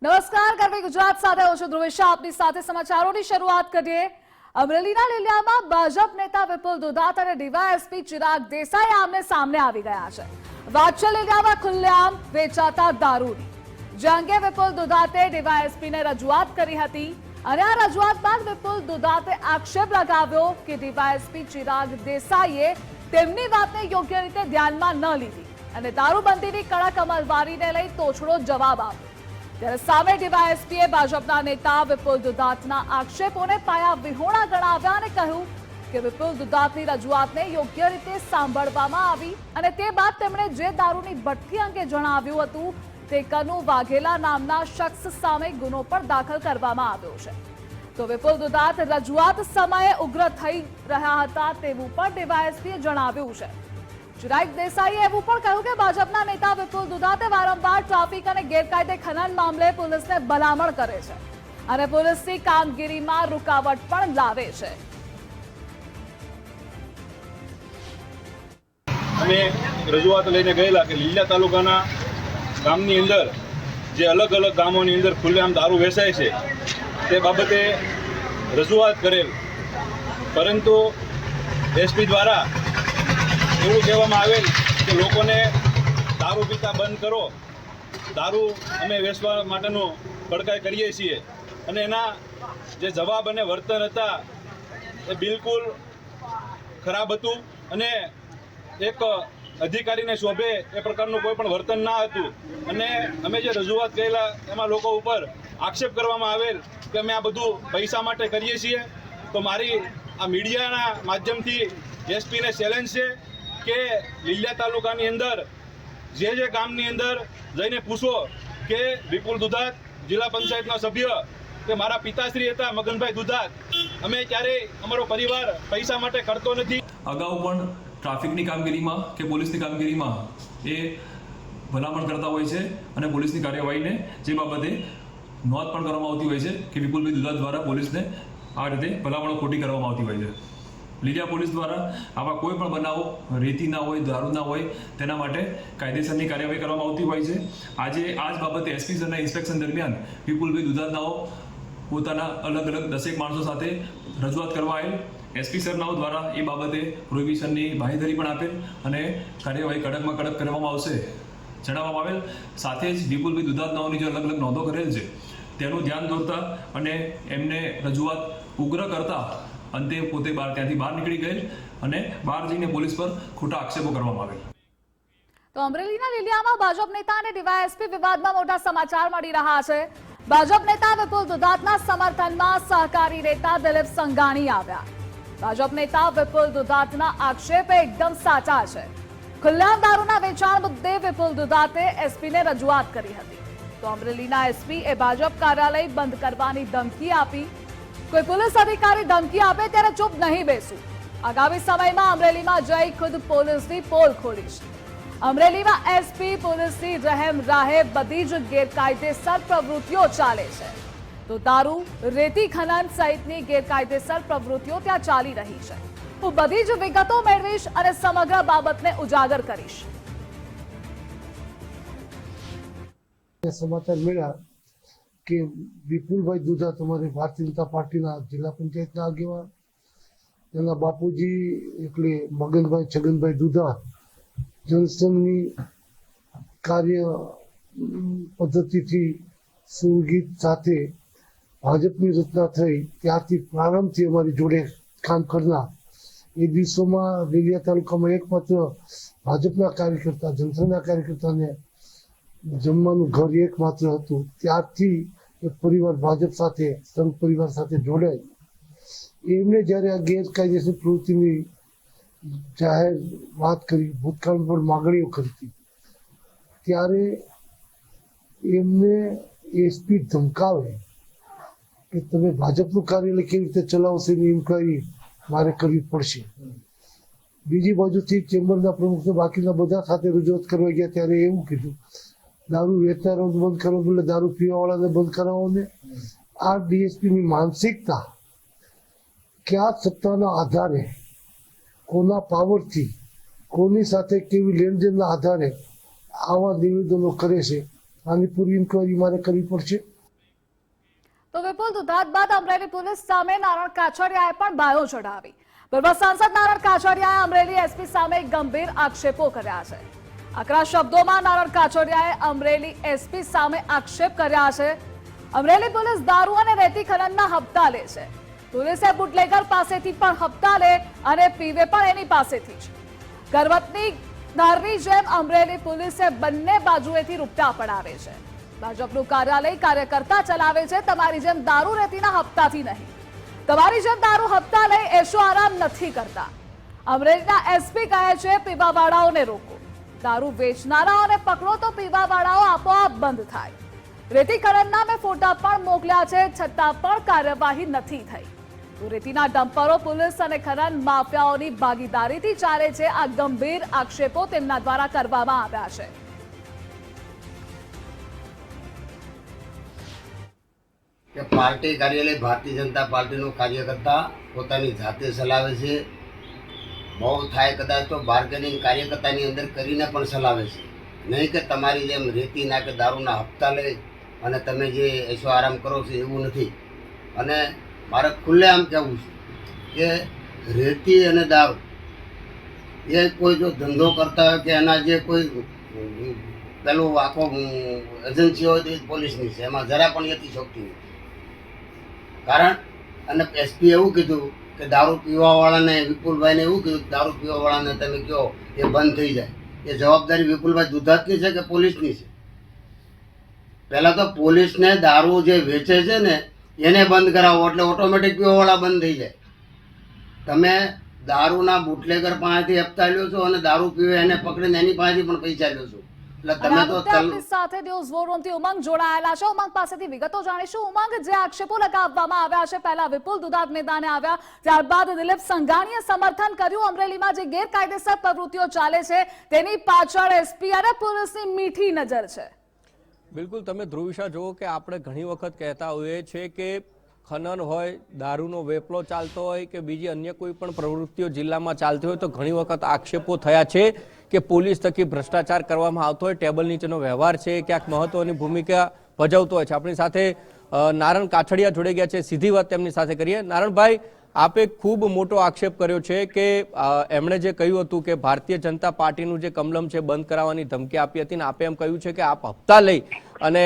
નમસ્કાર, ગરવી ગુજરાત સાથે હું છું ધ્રુવેશા. આપની સાથે સમાચારોની શરૂઆત કરીએ. અમરેલીના લીલિયામાં ભાજપ નેતા વિપુલ દુધાત અને ડીવાયએસપી ચિરાગ દેસાઈ આમને સામને આવી ગયા છે. વાત છે લીલિયામાં ખુલ્લેઆમ વેચાતા દારૂની. જે અંગે વિપુલ દુધાતે ડીવાયએસપીને રજૂઆત કરી હતી અને આ રજૂઆત બાદ વિપુલ દુધાતે આક્ષેપ લગાવ્યો કે ડીવાયએસપી ચિરાગ દેસાઈએ તેમની વાતને યોગ્ય રીતે ધ્યાનમાં ન લીધી અને દારૂબંધીની કડક અમલવારીને લઈ તોછડો જવાબ આપ્યો. ત્યારે સામે ડીવાયએસપીએ ભાજપના નેતા વિપુલ દુધાતના આક્ષેપોને પાયા વિહોણા ગણાવ્યા અને કહ્યું કે વિપુલ દુધાતની રજૂઆતને યોગ્ય રીતે સાંભળવામાં આવી અને તે બાદ તેમણે જે દારૂની ભઠ્ઠી અંગે જણાવ્યું હતું તે કનુ વાઘેલા નામના શખ્સ સામે ગુનો પણ દાખલ કરવામાં આવ્યો છે. તો વિપુલ દુધાત રજૂઆત સમયે ઉગ્ર થઈ રહ્યા હતા તેવું પણ ડીવાયએસપીએ જણાવ્યું છે. ચિરાગ દેસાઈએ એવું પણ કહ્યું કે ભાજપના નેતા વિપુલ દુધાતે વારંવાર ટ્રાફિક અને ગેરકાયદે ખનન મામલે પોલીસને ભલામણ કરે છે અને પોલીસની કામગીરીમાં રૂકાવટ પણ લાવે છે. અમે રજૂઆત લઈને ગયેલા કે લીલિયા તાલુકાના ગામની અંદર જે અલગ અલગ ગામોની અંદર ખુલ્લેઆમ દારૂ વેચાય છે તે બાબતે રજૂઆત કરેલ, પરંતુ એસપી દ્વારા એવું કહેવામાં આવેલ કે લોકોને દારૂ પીતા બંધ કરો, દારૂ અમે વેચવા માટેનો કડકાઈ કરીએ છીએ અને એના જે જવાબ અને વર્તન હતા એ બિલકુલ ખરાબ હતું અને એક અધિકારીને શોભે એ પ્રકારનું કોઈ પણ વર્તન ના હતું. અને અમે જે રજૂઆત કરેલા એમાં લોકો ઉપર આક્ષેપ કરવામાં આવેલ કે અમે આ બધું પૈસા માટે કરીએ છીએ. તો મારી આ મીડિયાના માધ્યમથી એસપીને ચેલેન્જ છે કે લીલિયા તાલુકાની અંદર જે ગામની અંદર જઈને પૂછો કે વિપુલ દુધાત જિલ્લા પંચાયતના સભ્ય કે મારા પિતાશ્રી હતા મગનભાઈ દુધાત, અમે ક્યારેય અમારો પરિવાર પૈસા માટે કરતો નથી. અગાઉ પણ ટ્રાફિકની કામગીરીમાં કે પોલીસની કામગીરીમાં એ ભલામણ કરતા હોય છે અને પોલીસની કાર્યવાહીને જે બાબતે નોંધ પણ કરવામાં આવતી હોય છે કે વિપુલભાઈ દુધાત દ્વારા પોલીસને આ રીતે ભલામણો ખોટી કરવામાં આવતી હોય છે. લીલિયા પોલીસ દ્વારા આવા કોઈ પણ બનાવો રેતી ના હોય, દારૂ ના હોય, તેના માટે કાયદેસરની કાર્યવાહી કરવામાં આવતી હોય છે. આજે આ જ બાબતે એસપી સરના ઇન્સ્પેક્શન દરમિયાન વિપુલભાઈ દુધાતનાઓ પોતાના અલગ અલગ 10 માણસો સાથે રજૂઆત કરવા આવેલ. એસપી સરનાઓ દ્વારા એ બાબતે પ્રોહિબિશનની બાંહેધરી પણ આપેલ અને કાર્યવાહી કડકમાં કડક કરવામાં આવશે જણાવવામાં આવેલ. સાથે જ વિપુલભાઈ દુધાતનાઓની જે અલગ અલગ નોંધો કરેલ છે તેનું ધ્યાન દોરતા અને એમને રજૂઆત ઉગ્ર કરતા અંતે પોતે ત્યાંથી બહાર નીકળી ગયેલ અને બહાર જઈને પોલીસ પર ખોટા આક્ષેપો કરવામાં આવેલ. તો અમરેલીના લીલિયામાં ભાજપ નેતા અને ડીવાયએસપી વિવાદમાં મોટા સમાચાર મળી રહ્યા છે. ભાજપ નેતા વિપુલ દુધાતના સમર્થનમાં સહકારી નેતા દિલીપ સંઘાણી આવ્યા. ભાજપ નેતા વિપુલ દુધાતના આક્ષેપ એકદમ સાચા છે. ખુલ્લેઆમ દારૂના વેચાણ મુદ્દે વિપુલ દુધાતે એસપીને રજૂઆત કરી હતી. તો અમરેલીના એસપી એ ભાજપ કાર્યાલય બંધ કરવાની ધમકી આપી. કોઈ પોલીસ અધિકારી ધમકી આપે ત્યારે ચૂપ નહીં બેસું. આગામી સમયમાં અમરેલીમાં જઈ ખુદ પોલીસની પોલ ખોલીશ. અમરેલીમાં એસપી પોલીસની રહેમ રાહે બધી જ ગેરકાયદેસર પ્રવૃત્તિઓ ચાલે છે. તો દારૂ, રેતી ખનન સહિતની ગેરકાયદેસર પ્રવૃત્તિઓ ત્યાં ચાલી રહી છે. હું બધી જ વિગતો મેળવીશ અને સમગ્ર બાબતને ઉજાગર કરીશ. સમાચાર મળ્યા કે વિપુલભાઈ દુધાત અમારી ભારતીય જનતા પાર્ટીના જિલ્લા પંચાયતના આગેવાન, તેના બાપુજી એટલે મગનભાઈ છગનભાઈ દુધાત જનસંઘની કાર્ય પદ્ધતિથી સંગીત સાથે ભાજપની રચના થઈ ત્યારથી પ્રારંભથી અમારી જોડે કામ કરનાર. એ દિવસોમાં લીલિયા તાલુકામાં એકમાત્ર ભાજપના કાર્યકર્તા, જનસંઘના કાર્યકર્તાને જમવાનું ઘર એકમાત્ર હતું. ત્યારથી એક પરિવાર ભાજપ સાથે, સંઘ પરિવાર સાથે જોડાય. એમને જ્યારે આ ગેરકાયદેસર પ્રવૃત્તિની જાહેર વાત કરી, ભૂતકાળમાં પણ માગણીઓ કરી હતી, ત્યારે એમને એસપી ધમકાવે કે તમે ભાજપનું કાર્યાલય કેવી રીતે ચલાવશો એની ઇન્કવાયરી મારે કરવી પડશે. બીજી બાજુથી ચેમ્બરના પ્રમુખને બાકીના બધા સાથે રજૂઆત કરવા ગયા ત્યારે એવું કીધું દારૂ વેચનારાઓને બંધ કરવા બદલે દારૂ પીવાવાળાને બંધ કરાવવાને. આ ડીએસપીની માનસિકતા કયા સત્તાના આધારે, કોના પાવરથી, કોની સાથે કેવી લેણદેણના આધારે આવા નિવેદનો કરે છે, આની પૂરી ઇન્કવાયરી મારે કરવી પડશે. તો વિપુલ દુધાત બાદ અમરેલી પોલીસ સામે નારણ કાછડિયાએ પણ બાયો ચઢાવી. પૂર્વ સાંસદ નારણ કાછડિયાએ અમરેલી એસપી સામે ગંભીર આક્ષેપો કર્યા છે. આકરા શબ્દોમાં નારણ કાછડિયાએ અમરેલી એસપી સામે આક્ષેપ કર્યા છે. અમરેલી પોલીસ દારૂ અને રેતી ખનનના હપ્તા લે છે. પોલીસે બુટલેગર પાસેથી પણ હપ્તા લે અને પીવે પણ એની પાસેથી જ. કરવતની ધારની જેમ અમરેલી પોલીસે બંને બાજુએથી રૂપિયા પડાવે છે. ભાજપનું કાર્યાલય કાર્યકર્તા ચલાવે છે, તમારી જેમ દારૂ રેતીના હપ્તાથી નહીં. તમારી જેમ દારૂ હપ્તા લઈ એશો આરામ નથી કરતા. અમરેલીના એસપી કહે છે પીવાવાળાઓને રોકો, દારૂ વેચનારાઓને પકડો તો પીવાવાળાઓ આપોઆપ બંધ થાય. રેતી ખનનના મેં ફોટા પણ મોકલ્યા છે, છતાં પણ કાર્યવાહી નથી થઈ. તો રેતીના ડમ્પરો પોલીસ અને ખનન માફિયાઓની ભાગીદારીથી ચાલે છે. આ ગંભીર આક્ષેપો તેમના દ્વારા કરવામાં આવ્યા છે. કે પાર્ટી કાર્યાલય ભારતીય જનતા પાર્ટીનો કાર્યકર્તા પોતાની જાતે ચલાવે છે. બહુ થાય કદાચ તો બાર્ગેનિંગ કાર્યકર્તાની અંદર કરીને પણ ચલાવે છે. નહીં કે તમારી જેમ રેતીના કે દારૂના હપ્તા લઈ અને તમે જે એસો આરામ કરો છો એવું નથી. અને મારે ખુલ્લેઆમ કહેવું છે કે રેતી અને દારૂ એ કોઈ જો ધંધો કરતા હોય કે એના જે કોઈ પેલું આખો એજન્સી હોય તો એ પોલીસની છે, એમાં જરા પણ યતી શક્તિ નથી. કારણ અને એસપી એવું કીધું કે દારૂ પીવાવાળાને વિપુલભાઈને એવું કીધું કે દારૂ પીવાવાળાને તમે કહો એ બંધ થઈ જાય. એ જવાબદારી વિપુલભાઈ દુધાતની છે કે પોલીસની છે? પહેલાં તો પોલીસને દારૂ જે વેચે છે ને એને બંધ કરાવો એટલે ઓટોમેટિક પીવાવાળા બંધ થઈ જાય. તમે દારૂના બુટલેગર પાસેથી હપ્તા લ્યો છો અને દારૂ પીવે એને પકડીને એની પાસેથી પણ પૈસા લ્યો છો. એટલે તમે તો આપણી સાથે ન્યૂઝ વોરરૂમથી ઉમંગ જોડાયેલા છે. ઉમંગ પાસેથી વિગતો જાણીશું. ઉમંગ, જે આક્ષેપો લગાવવામાં આવ્યા છે, પહેલા વિપુલ દુધાત મેદાને આવ્યા, ત્યારબાદ દિલીપ સંઘાણીએ સમર્થન કર્યું. અમરેલીમાં જે ગેરકાયદેસર પ્રવૃત્તિઓ ચાલે છે તેની પાછળ એસપી અને પોલીસની મીઠી નજર છે. બિલકુલ, તમે ધ્રુવિશા જુઓ કે આપણે ઘણી વખત કહેતા હોઈએ છીએ કે ખનન હોય, દારૂનો વેપલો ચાલતો હોય કે બીજી અન્ય કોઈ પણ પ્રવૃત્તિઓ જિલ્લામાં ચાલતી હોય તો ઘણી વખત આક્ષેપો થયા છે કે પોલીસ થકી ભ્રષ્ટાચાર કરવામાં આવતો હોય, ટેબલ નીચેનો વ્યવહાર છે, ક્યાંક મહત્વની ભૂમિકા ભજવતો હોય છે. આપણી સાથે નારણ કાછડિયા જોડે ગયા છે, સીધી વાત તેમની સાથે કરીએ. નારણભાઈ, આપે ખૂબ મોટો આક્ષેપ કર્યો છે કે એમણે જે કહ્યું હતું કે ભારતીય જનતા પાર્ટીનું જે કમલમ છે બંધ કરાવવાની ધમકી આપી હતી ને આપે એમ કહ્યું છે કે આપ હપ્તા લઈ અને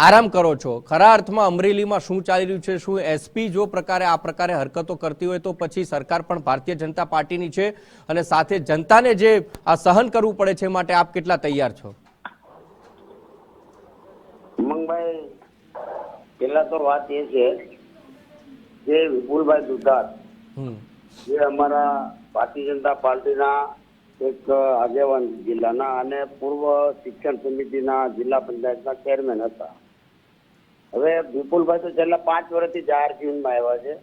આરામ કરો છો. ખરા અર્થમાં અમરેલીમાં શું ચાલી રહ્યું છે? શું એસપી જો આ પ્રકારે હરકતો કરતી હોય તો પછી સરકાર પણ ભારતીય જનતા પાર્ટીની છે અને સાથે જનતાને જે આ સહન કરવું પડે છે માટે આપ કેટલા તૈયાર છો? ઉમંગભાઈ, પેલા તો વાત એ છે જે વિપુલભાઈ દુધાત જે અમારા ભારતીય જનતા પાર્ટીના એક આગેવાન જિલ્લાના અને પૂર્વ શિક્ષણ સમિતિના જિલ્લા પંચાયતના ચેરમેન હતા. હવે વિપુલભાઈ તો છેલ્લા 5 વર્ષથી જાહેર જીવનમાં આવ્યા છે,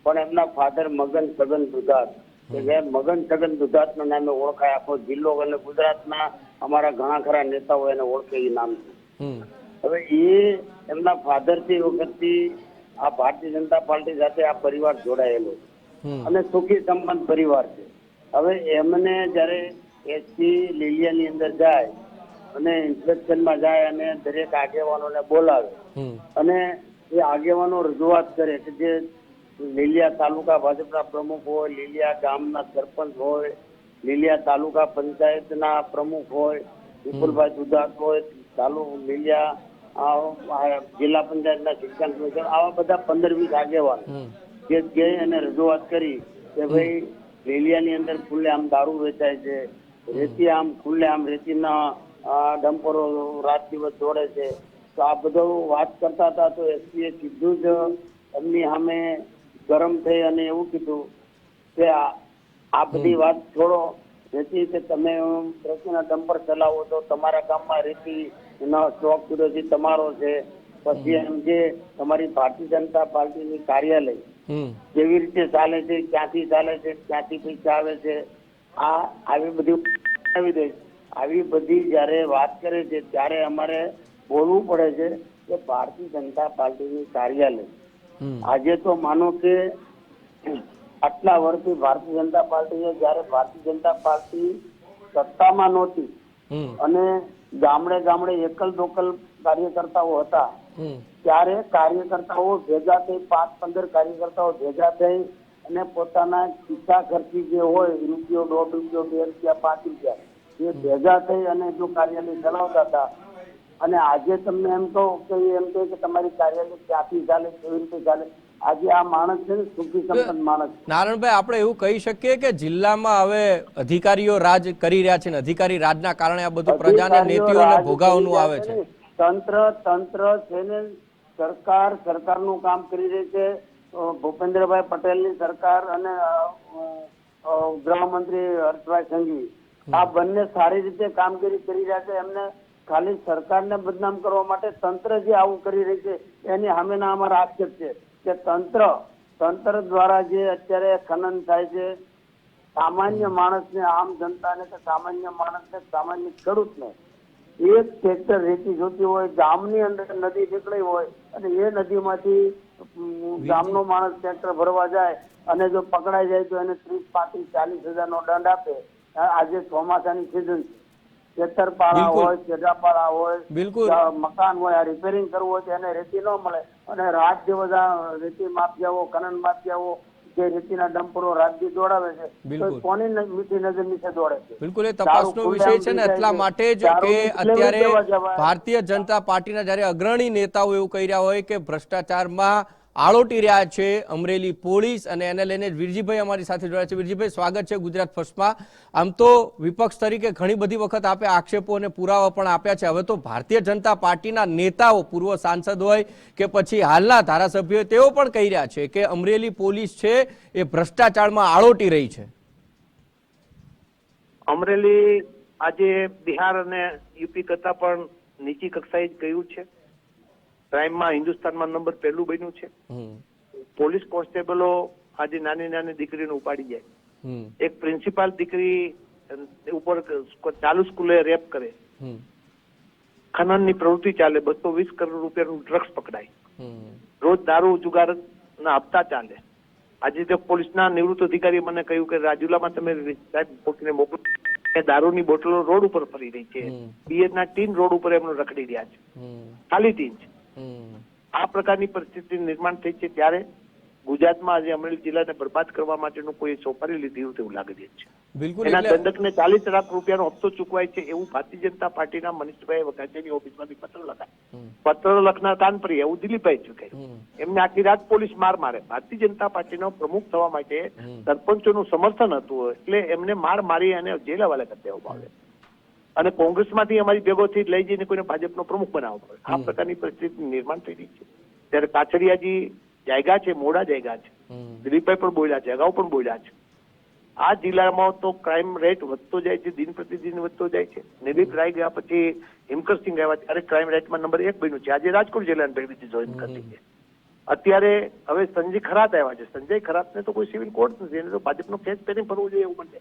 પણ એમના ફાધર મગન છગન દુધાત કે જે મગન છગન દુધાતના નામે ઓળખાય આખો જિલ્લો અને ગુજરાતના અમારા ઘણા ખરા નેતાઓ એને ઓળખે એ નામ છે. હવે એ એમના ફાધરથી વખતથી આ ભારતીય જનતા પાર્ટી સાથે આ પરિવાર જોડાયેલો અને સુખી સંપન્ન પરિવાર છે. હવે એમને જયારે એસપી લીલિયાની અંદર જાય અને ઇન્સ્પેક્શનમાં જાય અને દરેક આગેવાનોને બોલાવે અને એ આગેવાનો રજૂઆત કરે કે જે લીલિયા તાલુકા ભાજપના પ્રમુખ હોય, લીલિયા ગામના સરપંચ હોય, લીલિયા તાલુકા પંચાયતના પ્રમુખ હોય, વિપુલભાઈ દુધાત હોય, લીલિયા જિલ્લા પંચાયતના શિક્ષણ સમિતિ, આવા બધા 15-20 આગેવાન જે જઈ અને રજૂઆત કરી કે ભાઈ લીલિયાની અંદર ખુલ્લે આમ દારૂ વેચાય છે, રેતી આમ ખુલ્લે આમ રેતીના ડમ્પરો રાત દિવસ દોડે છે. તો આ બધું વાત કરતા હતા તો એસપીએ સીધું જ એમની સામે ગરમ થઈ અને એવું કીધું કે આ બધી વાત છોડો, રેતી કે તમે રેતીના ડમ્પર ચલાવો તો તમારા ગામમાં રેતી એનો સ્ટોક વિરોધી તમારો છે. પછી એમ જે તમારી ભારતીય જનતા પાર્ટીની કાર્યાલય કેવી રીતે ચાલે છે, ક્યાંથી ચાલે છે, ક્યાંથી પૈસા આવે છે, આવી બધી આવી બધી જયારે વાત કરે છે ત્યારે અમારે બોલવું પડે છે કે ભારતીય જનતા પાર્ટીની કાર્યાલય આજે તો માનો કે આટલા વર્ષથી ભારતીય જનતા પાર્ટીએ જયારે ભારતીય જનતા પાર્ટી સત્તામાં નહોતી અને ગામડે ગામડે એકલ દોકલ કાર્યકર્તાઓ હતા ત્યારે કાર્યકર્તાઓ ભેગા થઈ 5-15 કાર્યકર્તાઓ ભેગા થઈ અને પોતાના ખિસ્સા ખર્ચી જે હોય રૂપિયો, 1.5 રૂપિયા, 2 રૂપિયા, 5 રૂપિયા એ ભેગા થઈ અને જો કાર્યાલય ચલાવતા હતા. અને આજે તમને એમ કહો કે તમારી કાર્યાલય ક્યાંથી ચાલે, કેવી રીતે ચાલે. આજે આ માણસ છે ને સુખી સંપન્ન માણસ. નારાયણભાઈ, આપણે એવું કહી શકીએ કે જિલ્લામાં હવે અધિકારીઓ રાજ કરી રહ્યા છે ને અધિકારી રાજના કારણે આ બધું પ્રજાને નેતીઓને ભોગાવવાનું આવે છે. તંત્ર છે ને સરકારનું કામ કરી રહી છે. ભૂપેન્દ્રભાઈ પટેલની સરકાર અને ગૃહમંત્રી હર્ષભાઈ સંઘવી આ બંને સારી રીતે કામગીરી કરી રહ્યા છે. એમને ખાલી સરકારને બદનામ કરવા માટે તંત્ર જે આવું કરી રહી છે એની સામેના અમારા આક્ષેપ છે કે તંત્ર દ્વારા જે અત્યારે ખનન થાય છે, સામાન્ય માણસને, આમ જનતાને કે સામાન્ય માણસને, સામાન્ય ખેડૂતને એક ટ્રેક્ટર રેતી જોતી હોય, ગામની અંદર નદી નીકળી હોય અને એ નદીમાંથી ગામનો માણસ ટ્રેક્ટર ભરવા જાય અને જો પકડાઈ જાય તો એને 30-35-40 હજારનો દંડ આપે. આજે ચોમાસાની સિઝન છે, ખેતરપાળા હોય, ખેડાપાળા હોય, મકાન હોય, રિપેરિંગ કરવું હોય તો એને રેતી ન મળે અને રાત દિવસ આ રેતી માફિયાઓ, ખનન માફિયાઓ જે રેતીના ડમ્પરો રાતથી દોડાવે છે તો કોની મીઠી નજર નીચે દોડે છે. બિલકુલ, એ તપાસનો વિષય છે ને એટલા માટે જ કે અત્યારે ભારતીય જનતા પાર્ટીના જ્યારે અગ્રણી નેતાઓ એવું કહી રહ્યા હોય કે ભ્રષ્ટાચારમાં આળોટી રહ્યા છે અમરેલી પોલીસ, અને એને લઈને વીરજીભાઈ અમારી સાથે જોડાયા છે. વીરજીભાઈ, સ્વાગત છે ગુજરાત ફર્સ્ટમાં. આમ તો વિપક્ષ તરીકે ઘણી બધી વખત આપે આક્ષેપો અને પુરાવા પણ આપ્યા છે. હવે તો ભારતીય જનતા પાર્ટીના નેતાઓ, પૂર્વ સાંસદ હોય કે પછી હાલના ધારાસભ્યો, તેઓ પણ કહી રહ્યા છે કે અમરેલી પોલીસ છે એ ભ્રષ્ટાચારમાં આળોટી રહી છે. અમરેલી આજે બિહાર અને યુપી કરતા પણ નીચી કક્ષાએ જ ગયું છે. ક્રાઇમમાં હિન્દુસ્તાનમાં નંબર 1 બન્યું છે. પોલીસ કોન્સ્ટેબલો આજે નાની નાની દીકરીને ઉપાડી જાય, એક પ્રિન્સિપાલ દીકરી ઉપર ચાલુ સ્કૂલે રેપ કરે, ખનનની પ્રવૃત્તિ ચાલે, 220 કરોડ રૂપિયાનું ડ્રગ્સ પકડાય, રોજ દારૂ જુગારના હપ્તા ચાલે. આજે તો પોલીસના નિવૃત્ત અધિકારી મને કહ્યું કે રાજુલામાં તમે સાહેબ પોલીસને મોકલો, દારૂની બોટલો રોડ ઉપર ફરી રહી છે, બિયરના ટીન રોડ ઉપર એમનો રખડી રહ્યા છે, ખાલી ટીન છે. આ પ્રકારની પરિસ્થિતિ નિર્માણ થઈ છે ત્યારે ગુજરાતમાં આજે અમરેલી જિલ્લાને બરબાદ કરવા માટેનું કોઈ સોપારી લીધી હોય તેવું લાગી રહ્યું છે. બિલકુલ, એના દંડકને 40 લાખ રૂપિયાનો હપ્તો ચૂકવાય છે એવું ભારતીય જનતા પાર્ટીના મનીષભાઈ વઘાસિયાની ઓફિસમાંથી પત્ર લખાય. પત્ર લખનાર તાનપરી એવું દિલીપભાઈ ચૂકાય. એમને આખી રાત પોલીસ મારે. ભારતીય જનતા પાર્ટીનો પ્રમુખ થવા માટે સરપંચોનું સમર્થન હતું એટલે એમને મારી અને જેલ હવાલે કરી દેવામાં આવે અને કોંગ્રેસમાંથી અમારી ભેગોથી લઈ જઈને કોઈને ભાજપનો પ્રમુખ બનાવવો પડે. આ પ્રકારની પરિસ્થિતિ નિર્માણ થઈ રહી છે. ત્યારે કાછડિયાજી જાયગા છે, મોડા જાયગા છે, દિલીપભાઈ પણ બોલ્યા છે, અગાઉ પણ બોલ્યા છે. આ જિલ્લામાં તો ક્રાઇમ રેટ વધતો જાય છે, દિન પ્રતિદિન વધતો જાય છે. નિલીપ રાય ગયા પછી હિમકરસિંહ આવ્યા ત્યારે ક્રાઇમ રેટમાં નંબર 1 બન્યું છે. આજે રાજકોટ જિલ્લાની ભેગી જોઈન કરી છે. અત્યારે હવે સંજય ખરાત આવ્યા છે. સંજય ખરાતને તો કોઈ સિવિલ કોડ નથી, એને તો ભાજપનો ખેસ પહેરી ફરવું જોઈએ એવું મને.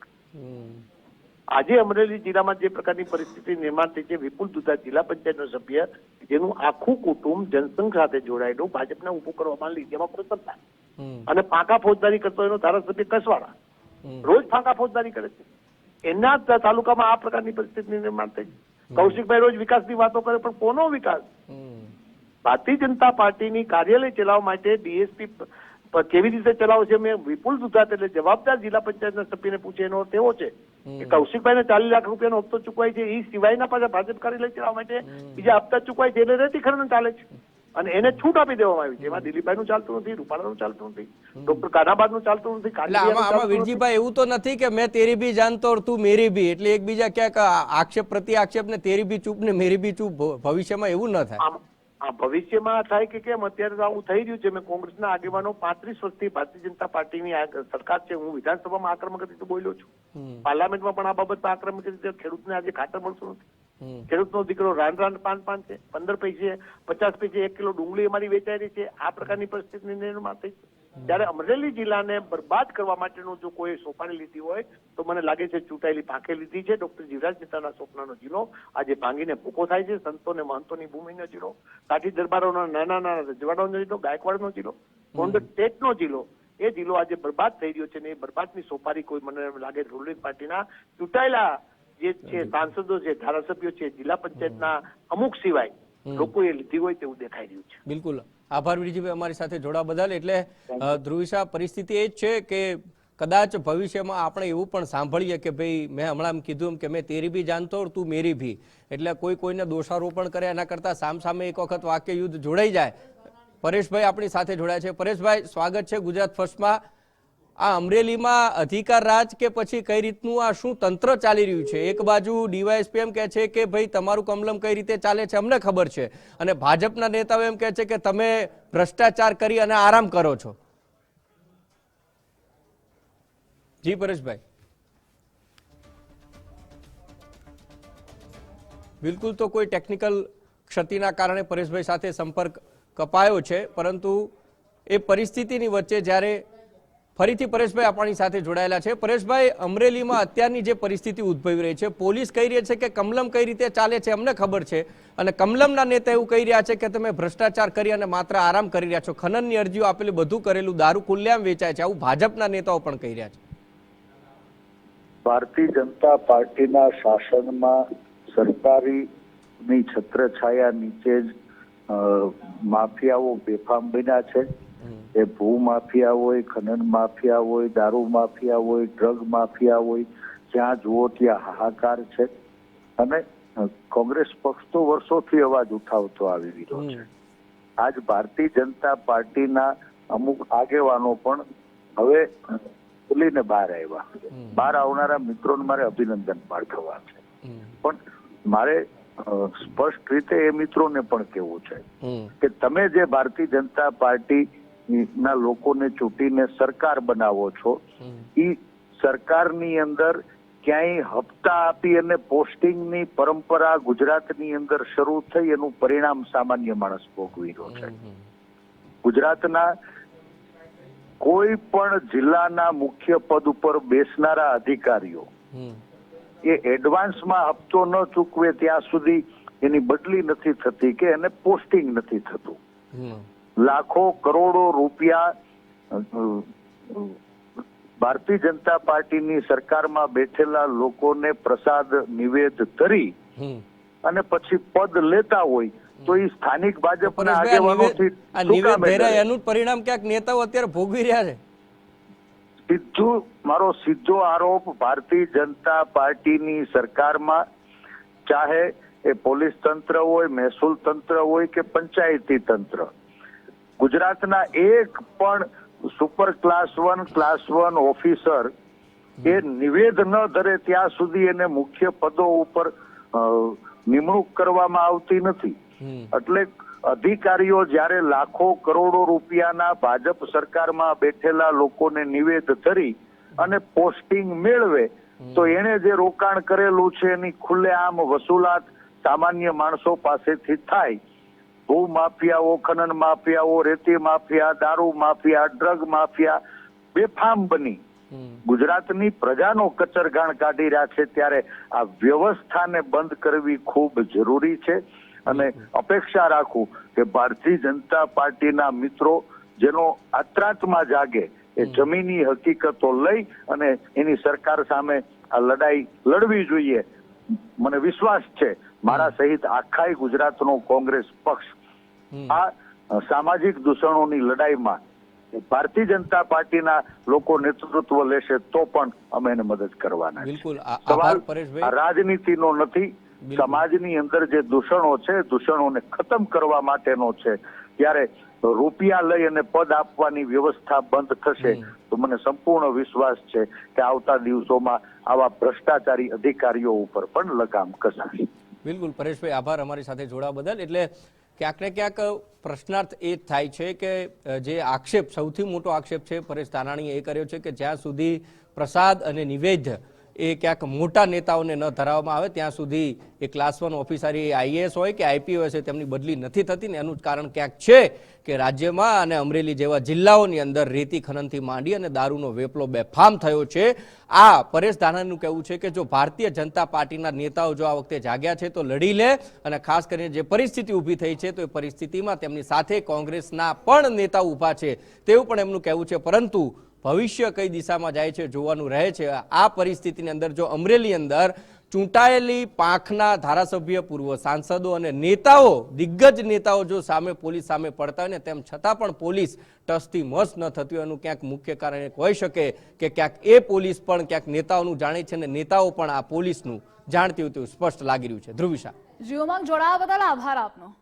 આજે અમરેલી જિલ્લામાં જે પ્રકારની પરિસ્થિતિ નિર્માણ થઈ છે, વિપુલ દુધા જિલ્લા પંચાયતનો સભ્ય જેનું આખું કુટુંબ જનસંઘ સાથે જોડાયેલું ભાજપને ઉભું કરવામાં લીધેમાં કોઈ સત્તા અને ફાંકા ફોજદારી કરતો એનો ધારાસભ્ય કસવાડા રોજ ફાંકા ફોજદારી કરે છે. એના તાલુકામાં આ પ્રકારની પરિસ્થિતિ નિર્માણ થઈ છે. કૌશિકભાઈ રોજ વિકાસની વાતો કરે પણ કોનો વિકાસ? ભારતીય જનતા પાર્ટીની કાર્યાલય ચલાવવા માટે ડીએસપી કેવી રીતે ચલાવે છે મેં વિપુલ દુધાત એટલે જવાબદાર જિલ્લા પંચાયતના સભ્યને પૂછે એનો અર્થ એવો છે કે કૌશિકભાઈને 40 લાખ રૂપિયાનો હપ્તો ચૂકવાય છે, એ સિવાયના પાછા ભાજપ કાર્યાલય ચલાવવા માટે બીજા હપ્તા ચૂકવાય છે એટલે રેતી ખનન ચાલે છે અને એને છૂટ આપી દેવામાં આવી છે. એમાં દિલીપભાઈનું ચાલતું નથી, રૂપાલાનું ચાલતું નથી, ડોક્ટર કાનાબાદનું ચાલતું નથી. આમાં વીરજીભાઈ એવું તો નથી કે મેં તેરી ભી જાનતો ઓર તું મેરી ભી, એટલે એકબીજા ક્યાંક આક્ષેપ પ્રતિ આક્ષેપ ને તેરી ભી ચૂપ ને મેરી ભી ચૂપ ભવિષ્યમાં એવું ન થાય? ભવિષ્યમાં થાય કે કેમ? અત્યારે તો આવું થઈ રહ્યું છે. મેં કોંગ્રેસના આગેવાનો 35 વર્ષથી ભારતીય જનતા પાર્ટીની સરકાર છે. હું વિધાનસભામાં આક્રમક રીતે બોલ્યો છું, પાર્લામેન્ટમાં પણ આ બાબતમાં આક્રમક રીતે. ખેડૂતને આજે ખાતર મળતું નથી. ખેડૂતનો દીકરો રાન પાન છે, 15 પૈસે 50 પૈસે 1 કિલો ડુંગળી અમારી વેચાઈ રહી છે. આ પ્રકારની પરિસ્થિતિ નિર્માણ થઈ છે. ત્યારે અમરેલી જિલ્લાને બરબાદ કરવા માટેનું જો કોઈ સોપારી લીધી હોય તો મને લાગે છે ચૂંટાયેલી પાંખે લીધી છે. ડોક્ટર જીવરાજ મહેતાના સ્વપ્નનો જિલ્લો આજે ભાંગીને ભૂકો થાય છે. સંતો ને મહંતોની ભૂમિનો જિલ્લો, કાઠી દરબારોના નાના રજવાડાનો જિલ્લો, ગાયકવાડનો જિલ્લો, ગોંડલ સ્ટેટનો જિલ્લો, એ જિલ્લો આજે બરબાદ થઈ રહ્યો છે. ને એ બરબાદની સોપારી કોઈ મને લાગે રૂલિંગ પાર્ટીના ચૂંટાયેલા જે છે સાંસદો છે, ધારાસભ્યો છે, જિલ્લા પંચાયતના અમુક સિવાય લોકોએ લીધી હોય તેવું દેખાઈ રહ્યું છે. બિલકુલ આભાર વિરજીભાઈ અમારી સાથે જોડા બદલ. એટલે ધ્રુવિશા, પરિસ્થિતિ એ જ છે કે કદાચ ભવિષ્યમાં આપણે એવું પણ સાંભળીએ કે ભાઈ મેં હમણાં કીધું એમ કે મેં તેરી ભી જાનતો ઓર તું મેરી ભી, એટલે કોઈ કોઈને દોષારોપણ કરે એના કરતા સામસામે એક વખત વાક્ય યુદ્ધ જોડાઈ જાય. પરેશભાઈ આપણી સાથે જોડાયા છે. પરેશભાઈ, સ્વાગત છે ગુજરાત ફર્સ્ટમાં. આ અમરેલીમાં અધિકાર રાજ કે પછી કઈ રીતનું આ શું તંત્ર ચાલી રહ્યું છે? એક બાજુ ડીવાયએસપી એમ કહે છે કે ભાઈ તમારું કમલમ કઈ રીતે ચાલે છે અમને ખબર છે, અને ભાજપના નેતાઓ એમ કહે છે કે તમે ભ્રષ્ટાચાર કરી અને આરામ કરો છો. જી પરેશભાઈ. બિલકુલ, તો કોઈ ટેકનિકલ ક્ષતિના કારણે પરેશભાઈ સાથે સંપર્ક કપાયો છે, પરંતુ એ પરિસ્થિતિની વચ્ચે જ્યારે ફરીથી પરેશભાઈ આપણી સાથે જોડાયેલા છે. પરેશભાઈ, અમરેલીમાં અત્યારની જે પરિસ્થિતિ ઉદ્ભવી રહી છે, પોલીસ કહી રહી છે કે કમલમ કઈ રીતે ચાલે છે અમને ખબર છે, અને કમલમના નેતા એવું કહી રહ્યા છે કે તમે ભ્રષ્ટાચાર કરી અને માત્ર આરામ કરી રહ્યા છો, ખનનની અરજીઓ આપેલી, બધું કરેલું, દારૂ ખુલ્લેઆમ વેચાય છે, આવું ભાજપના નેતાઓ પણ કહી રહ્યા છે. ભારતીય જનતા પાર્ટીના શાસનમાં સરકારીની છત્રછાયા નીચે જ માફિયાઓ બેફામ બન્યા છે. એ ભૂ માફિયા હોય, ખનન માફિયા હોય, દારૂ માફિયા હોય, ડ્રગ માફિયા હોય, જ્યાં જુઓ ત્યાં હાહાકાર છે. અને કોંગ્રેસ પક્ષ તો વર્ષોથી અવાજ ઉઠાવતો આવી રહ્યો છે. આજ ભારતીય જનતા પાર્ટીના અમુક આગેવાનો પણ હવે ખુલીને બહાર આવ્યા. બહાર આવનારા મિત્રોને મારે અભિનંદન પાઠવવા છે, પણ મારે સ્પષ્ટ રીતે એ મિત્રોને પણ કહેવું છે કે તમે જે ભારતીય જનતા પાર્ટી ના લોકોને ચૂંટીને સરકાર બનાવો છો, એ સરકારની અંદર ક્યાંય હપ્તા આપી અને પોસ્ટિંગની પરંપરા ગુજરાતની અંદર શરૂ થઈ, એનું પરિણામ સામાન્ય માણસ ભોગવી રહ્યો છે. ગુજરાતના કોઈ પણ જિલ્લાના મુખ્ય પદ ઉપર બેસનારા અધિકારીઓ એ એડવાન્સમાં હપ્તો ન ચૂકવે ત્યાં સુધી એની બદલી નથી થતી કે એને પોસ્ટિંગ નથી થતું. લાખો કરોડો રૂપિયા ભારતીય જનતા પાર્ટીની સરકારમાં બેઠેલા લોકોને પ્રસાદ નિવેદ ધરી અને પછી પદ લેતા હોય તો એ સ્થાનિક ભાજપના આગેવાનોથી એનું પરિણામ ક્યાંક નેતાઓ અત્યારે ભોગવી રહ્યા છે. મારો સીધો આરોપ ભારતીય જનતા પાર્ટીની સરકારમાં, ચાહે એ પોલીસ તંત્ર હોય, મહેસૂલ તંત્ર હોય કે પંચાયતી તંત્ર, ગુજરાતના એક પણ સુપર ક્લાસ 1 ઓફિસર એ નિવેદ ન ધરે ત્યાં સુધી એને મુખ્ય પદો ઉપર નિમણૂક કરવામાં આવતી નથી. એટલે અધિકારીઓ જ્યારે લાખો કરોડો રૂપિયાના ભાજપ સરકારમાં બેઠેલા લોકોને નિવેદ ધરી અને પોસ્ટિંગ મેળવે તો એને જે રોકાણ કરેલું છે એની ખુલ્લેઆમ વસૂલાત સામાન્ય માણસો પાસેથી થાય. ભૂ માફિયાઓ, ખનન માફિયાઓ, રેતી માફિયા, દારૂ માફિયા, ડ્રગ માફિયા બેફામ બની ગુજરાતની પ્રજાનો કચરઘાણ કાઢી રહ્યા છે. ત્યારે આ વ્યવસ્થાને બંધ કરવી ખૂબ જરૂરી છે, અને અપેક્ષા રાખું કે ભારતીય જનતા પાર્ટીના મિત્રો જેનો આત્રાત્મા જાગે એ જમીની હકીકતો લઈ અને એની સરકાર સામે આ લડાઈ લડવી જોઈએ. મને વિશ્વાસ છે મારા સહિત આખા ગુજરાતનો કોંગ્રેસ પક્ષ આ સામાજિક દૂષણોની લડાઈમાં ભારતીય જનતા પાર્ટીના લોકો નેતૃત્વ લેશે તો પણ અમે એને મદદ કરવાના છીએ. સવાલ રાજનીતિનો નથી, સમાજની અંદર જે દૂષણો છે દૂષણોને ખતમ કરવા માટેનો છે. ત્યારે રૂપિયા લઈ અને પદ આપવાની વ્યવસ્થા બંધ થશે તો મને સંપૂર્ણ વિશ્વાસ છે કે આવતા દિવસોમાં આવા ભ્રષ્ટાચારી અધિકારીઓ ઉપર પણ લગામ કસાશે. બિલકુલ પરેશભાઈ, આભાર અમારી સાથે જોડાવા બદલ. એટલે ક્યાંક ને ક્યાંક પ્રશ્નાર્થ એ જ થાય છે કે જે આક્ષેપ, સૌથી મોટો આક્ષેપ છે પરેશ ધાનાણીએ એ કર્યો છે કે જ્યાં સુધી પ્રસાદ અને નિવેદ્ય એ ક્યાંક મોટા નેતાઓને ન ધરાવવામાં આવે ત્યાં સુધી એ ક્લાસ 1 ઓફિસર, એ આઈએએસ હોય કે આઈપીએસ હોય, તેમની બદલી નથી થતી. ને એનું કારણ ક્યાંક છે કે રાજ્યમાં અને અમરેલી જેવા જિલ્લાઓની અંદર રેતી ખનનથી માંડી અને દારૂનો વેપલો બેફામ થયો છે. આ પરેશ ધાનાણીનું કહેવું છે કે જો ભારતીય જનતા પાર્ટીના નેતાઓ જો આ વખતે જાગ્યા છે તો લડી લે, અને ખાસ કરીને જે પરિસ્થિતિ ઊભી થઈ છે તો એ પરિસ્થિતિમાં તેમની સાથે કોંગ્રેસના પણ નેતાઓ ઊભા છે તેવું પણ એમનું કહેવું છે. પરંતુ ભવિષ્ય કઈ દિશામાં જાય છે જોવાનું રહે છે. આ પરિસ્થિતિની અંદર જો અમરેલી અંદર ચૂંટાયેલી પાંખના ધારાસભ્ય, પૂર્વ સાંસદો અને નેતાઓ, દિગ્ગજ નેતાઓ જો સામે પોલીસ સામે પડતા હોય ને તેમ છતાં પણ પોલીસ ટસથી મસ ન થતી હોય એનું ક્યાંક મુખ્ય કારણ એક હોઈ શકે કે ક્યાંક એ પોલીસ પણ ક્યાંક નેતાઓનું જાણે છે અને નેતાઓ પણ આ પોલીસનું જાણતી હોય તેવું સ્પષ્ટ લાગી રહ્યું છે. ધ્રુવિશા. જી ઉમંગ, જોડાવા બદલ આભાર આપનો.